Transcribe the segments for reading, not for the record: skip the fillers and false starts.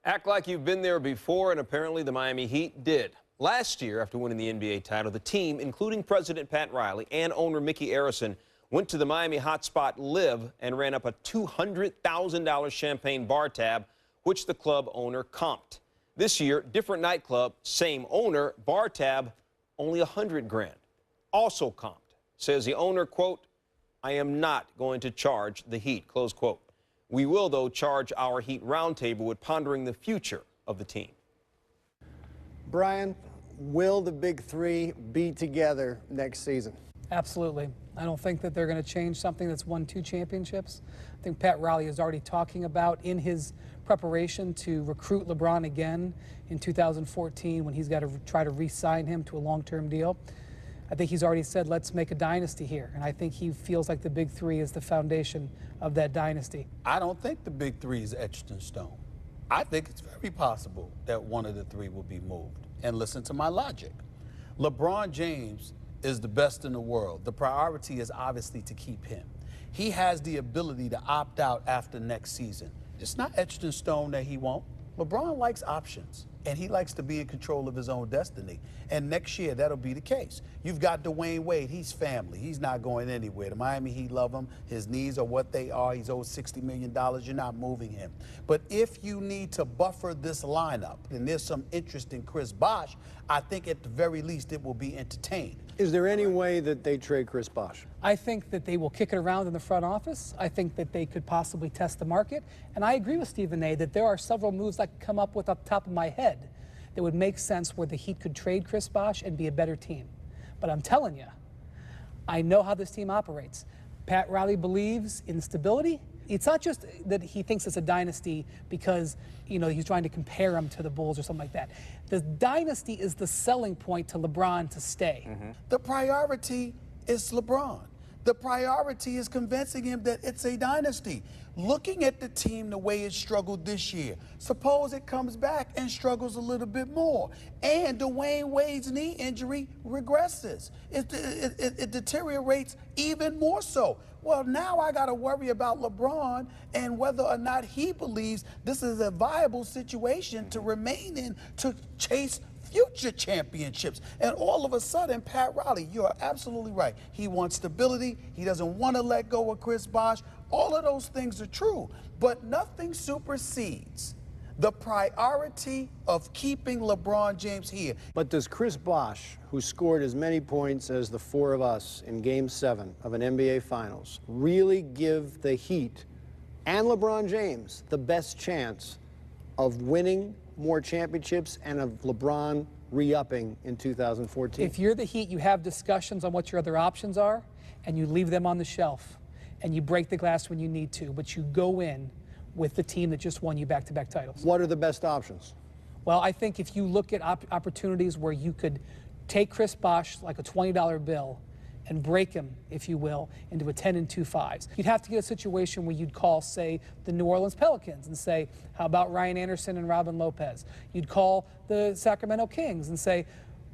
Act like you've been there before, and apparently the Miami Heat did. Last year, after winning the NBA title, the team, including President Pat Riley and owner Mickey Arison, went to the Miami hotspot Live and ran up a $200,000 champagne bar tab, which the club owner comped. This year, different nightclub, same owner, bar tab, only $100,000. Also comped. Says the owner, quote, "I am not going to charge the Heat," close quote. "We will, though, charge our Heat roundtable with pondering the future of the team." Brian, will the big three be together next season? Absolutely. I don't think that they're going to change something that's won 2 championships. I think Pat Riley is already talking about in his preparation to recruit LeBron again in 2014 when he's got to try to re-sign him to a long-term deal. I think he's already said, let's make a dynasty here. And I think he feels like the big three is the foundation of that dynasty. I don't think the big three is etched in stone. I think it's very possible that one of the three will be moved. And listen to my logic. LeBron James is the best in the world. The priority is obviously to keep him. He has the ability to opt out after next season. It's not etched in stone that he won't. LeBron likes options, and he likes to be in control of his own destiny. And next year, that'll be the case. You've got Dwayne Wade. He's family. He's not going anywhere. The Miami Heat love him. His needs are what they are. He's owed $60 million. You're not moving him. But if you need to buffer this lineup, and there's some interest in Chris Bosh, I think at the very least it will be entertained. Is there any way that they trade Chris Bosh? I think that they will kick it around in the front office. I think that they could possibly test the market. And I agree with Stephen A. that there are several moves I could come up with off the top of my head that would make sense where the Heat could trade Chris Bosh and be a better team. But I'm telling you, I know how this team operates. Pat Riley believes in stability. It's not just that he thinks it's a dynasty because, you know, he's trying to compare him to the Bulls or something like that. The dynasty is the selling point to LeBron to stay. The priority is LeBron. The priority is convincing him that it's a dynasty. Looking at the team the way it struggled this year, suppose it comes back and struggles a little bit more. And Dwayne Wade's knee injury regresses. It deteriorates even more so. Well, now I got to worry about LeBron and whether or not he believes this is a viable situation to remain in to chase future championships. And all of a sudden, Pat Riley, you are absolutely right. He wants stability. He doesn't want to let go of Chris Bosh. All of those things are true, but nothing supersedes the priority of keeping LeBron James here. But does Chris Bosh, who scored as many points as the four of us in Game 7 of an NBA Finals, really give the Heat and LeBron James the best chance of winning more championships and of LeBron re-upping in 2014? If you're the Heat, you have discussions on what your other options are, and you leave them on the shelf, and you break the glass when you need to, but you go in with the team that just won you back-to-back titles. What are the best options? Well, I think if you look at opportunities where you could take Chris Bosh like a $20 bill and break him, if you will, into a 10 and 2 5s. You'd have to get a situation where you'd call, say, the New Orleans Pelicans and say, how about Ryan Anderson and Robin Lopez? You'd call the Sacramento Kings and say,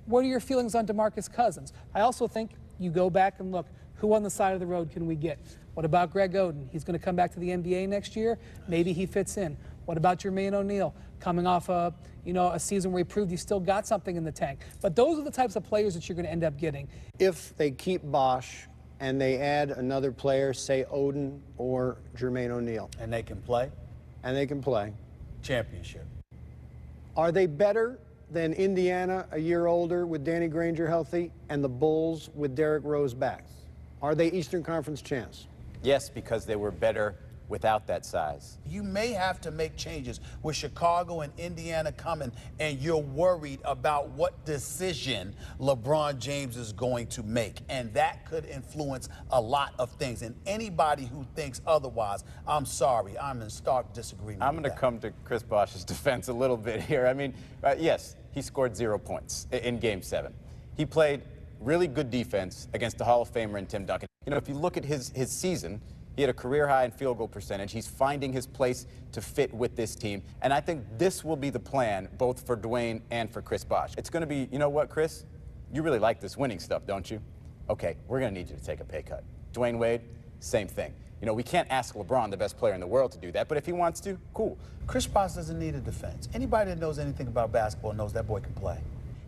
what are your feelings on DeMarcus Cousins? I also think you go back and look, who on the side of the road can we get? What about Greg Oden? He's going to come back to the NBA next year. Maybe he fits in. What about Jermaine O'Neal, coming off a season where he proved he still got something in the tank? But those are the types of players that you're going to end up getting. If they keep Bosh and they add another player, say Oden or Jermaine O'Neal. And they can play? And they can play. Championship. Are they better than Indiana, a year older, with Danny Granger healthy, and the Bulls with Derrick Rose back? Are they Eastern Conference champs? Yes, because they were better without that size. You may have to make changes with Chicago and Indiana coming, and you're worried about what decision LeBron James is going to make. And that could influence a lot of things. And anybody who thinks otherwise, I'm sorry, I'm in stark disagreement. I'm going to come to Chris Bosh's defense a little bit here. I mean, yes, he scored 0 points in Game 7. He played really good defense against the Hall of Famer and Tim Duncan. You know, if you look at his season, he had a career high in field goal percentage. He's finding his place to fit with this team. And I think this will be the plan both for Dwayne and for Chris Bosh. It's going to be, you know what, Chris? You really like this winning stuff, don't you? Okay, we're going to need you to take a pay cut. Dwayne Wade, same thing. You know, we can't ask LeBron, the best player in the world, to do that, but if he wants to, cool. Chris Bosh doesn't need a defense. Anybody that knows anything about basketball knows that boy can play.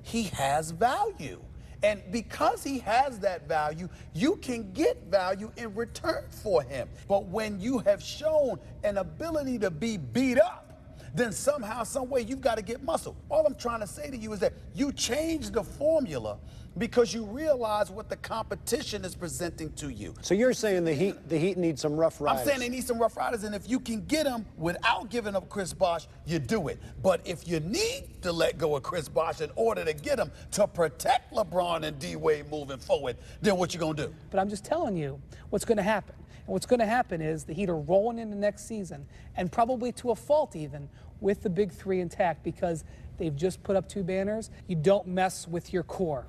He has value. And because he has that value, you can get value in return for him. But when you have shown an ability to be beat up, then somehow, some way, you've got to get muscle. All I'm trying to say to you is that you change the formula because you realize what the competition is presenting to you. So you're saying the Heat need some rough riders? I'm saying they need some rough riders, and if you can get them without giving up Chris Bosh, you do it. But if you need to let go of Chris Bosh in order to get him to protect LeBron and D-Wade moving forward, then what you going to do? But I'm just telling you what's going to happen. And what's going to happen is the Heat are rolling into next season, and probably to a fault even, with the big three intact because they've just put up 2 banners. You don't mess with your core.